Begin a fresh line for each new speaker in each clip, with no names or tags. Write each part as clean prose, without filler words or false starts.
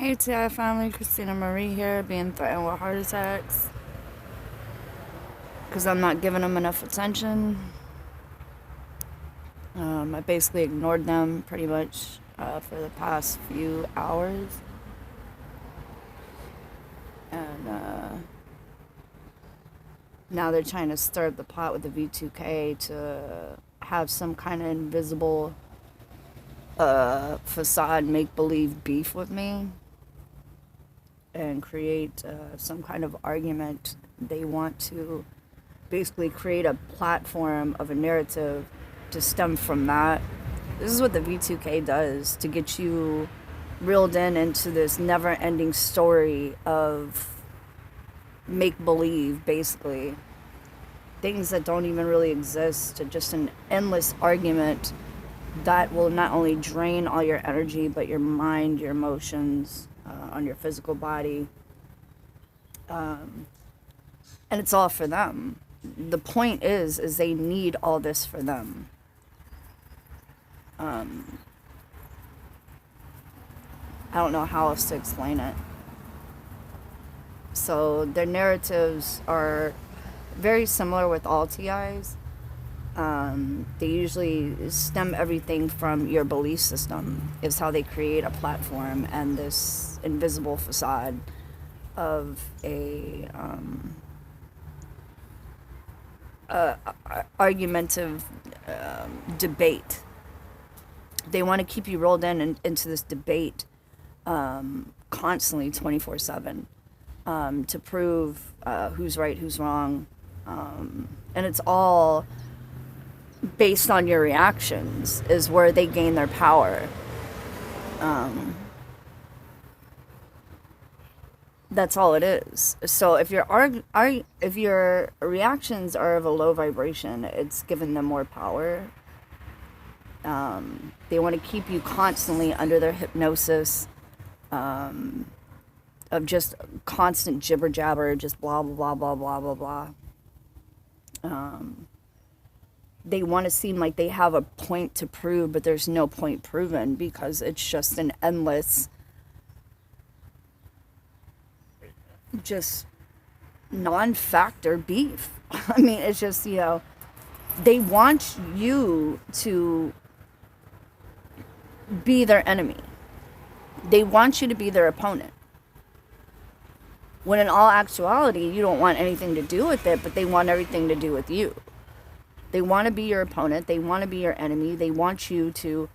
Hey TI family, Christina Marie here, being threatened with heart attacks because I'm not giving them enough attention. I basically ignored them pretty much for the past few hours. And now they're trying to stir up the pot with the v2k to have some kind of invisible facade make-believe beef with me and create some kind of argument. They want to basically create a platform of a narrative to stem from that. This is what the v2k does to get you reeled into this never-ending story of make-believe, basically. Things that don't even really exist, to just an endless argument that will not only drain all your energy, but your mind, your emotions, on your physical body. And it's all for them. The point is they need all this for them. I don't know how else to explain it. So their narratives are very similar with all TIs. They usually stem everything from your belief system, is how they create a platform and this invisible facade of a argumentative debate. They want to keep you rolled into this debate constantly 24/7 to prove who's right, who's wrong. And it's all based on your reactions is where they gain their power. That's all it is. So if if your reactions are of a low vibration, it's giving them more power. They want to keep you constantly under their hypnosis of just constant jibber jabber, just blah blah blah blah blah blah blah. They want to seem like they have a point to prove, but there's no point proven because it's just an endless, just non-factor beef. I mean, it's just, they want you to be their enemy. They want you to be their opponent. When in all actuality, you don't want anything to do with it, but they want everything to do with you. They want to be your opponent. They want to be your enemy. They want you to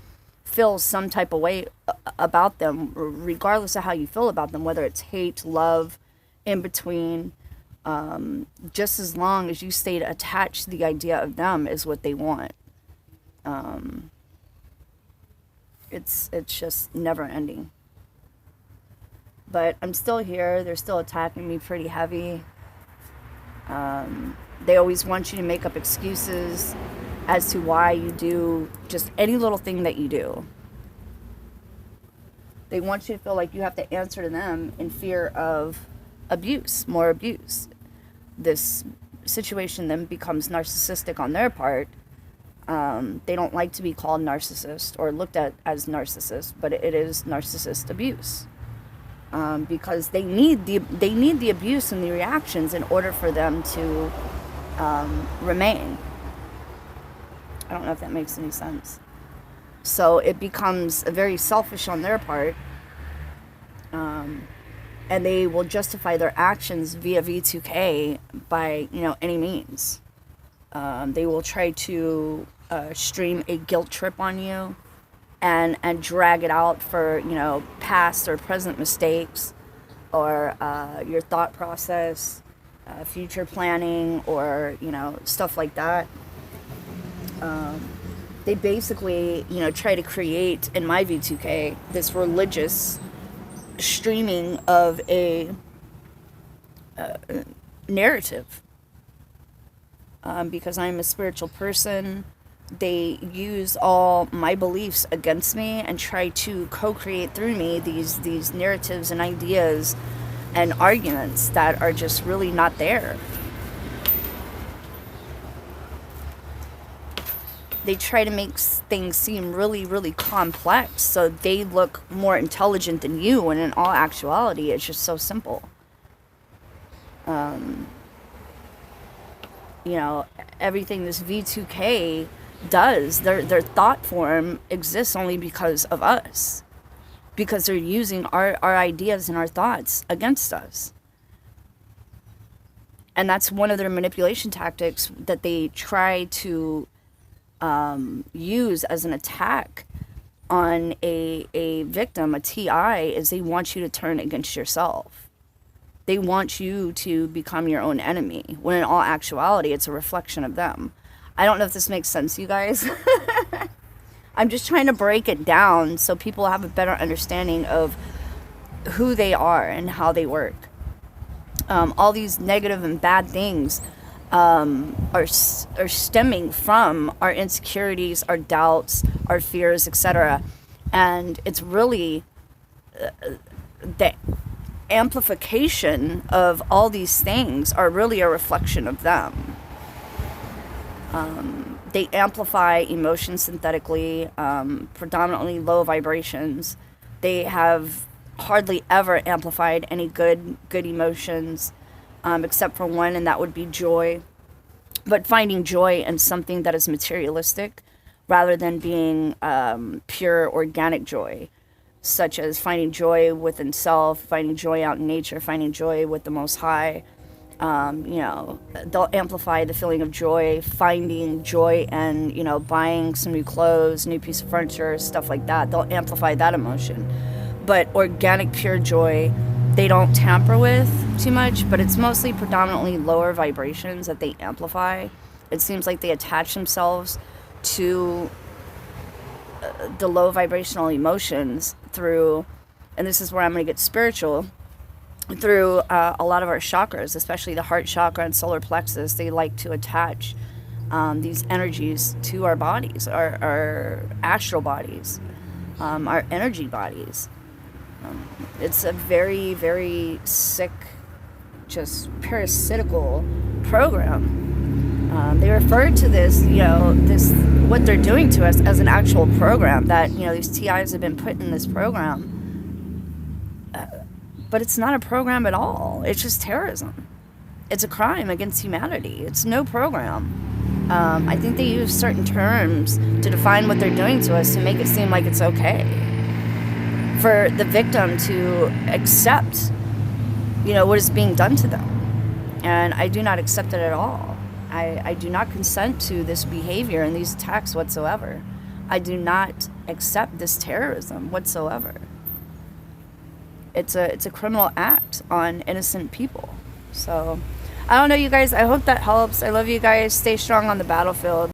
feel some type of way about them, regardless of how you feel about them, whether it's hate, love, in between. Just as long as you stay attached to the idea of them is what they want. It's just never ending. But I'm still here. They're still attacking me pretty heavy. They always want you to make up excuses as to why you do just any little thing that you do. They want you to feel like you have to answer to them in fear of abuse, more abuse. This situation then becomes narcissistic on their part. They don't like to be called narcissist or looked at as narcissist, but it is narcissist abuse. Because they need the abuse and the reactions in order for them to remain. I don't know if that makes any sense. So it becomes very selfish on their part, and they will justify their actions via v2k by any means. They will try to stream a guilt trip on you and drag it out for past or present mistakes, or your thought process, future planning, or stuff like that. They basically try to create in my v2k this religious streaming of a narrative, because I'm a spiritual person. They use all my beliefs against me and try to co-create through me these narratives and ideas and arguments that are just really not there. they try to make things seem really, really complex so they look more intelligent than you, when in all actuality, it's just so simple. You know, everything this v2k does, their thought form exists only because of us, because they're using our ideas and our thoughts against us. And that's one of their manipulation tactics that they try to use as an attack on a victim, a TI, is they want you to turn against yourself. They want you to become your own enemy, when in all actuality, it's a reflection of them. I don't know if this makes sense, you guys. I'm just trying to break it down so people have a better understanding of who they are and how they work. All these negative and bad things are stemming from our insecurities, our doubts, our fears, etc. And it's really the amplification of all these things are really a reflection of them. They amplify emotions synthetically, predominantly low vibrations. They have hardly ever amplified any good emotions, except for one, and that would be joy. But finding joy in something that is materialistic rather than being pure organic joy, such as finding joy within self, finding joy out in nature, finding joy with the Most High. You know, they'll amplify the feeling of joy, finding joy and, you know, buying some new clothes, new piece of furniture, stuff like that. They'll amplify that emotion. But organic, pure joy, they don't tamper with too much, but it's mostly predominantly lower vibrations that they amplify. It seems like they attach themselves to the low vibrational emotions through, and this is where I'm going to get spiritual, through a lot of our chakras, especially the heart chakra and solar plexus. They like to attach these energies to our bodies, our astral bodies, our energy bodies. It's a very, very sick, just parasitical program. They refer to this, you know, what they're doing to us as an actual program, that, you know, these TIs have been put in this program. But it's not a program at all. It's just terrorism. It's a crime against humanity. It's no program. I think they use certain terms to define what they're doing to us to make it seem like it's okay for the victim to accept, you know, what is being done to them. And I do not accept it at all. I do not consent to this behavior and these attacks whatsoever. I do not accept this terrorism whatsoever. It's a criminal act on innocent people. So, I don't know, you guys. I hope that helps. I love you guys. Stay strong on the battlefield.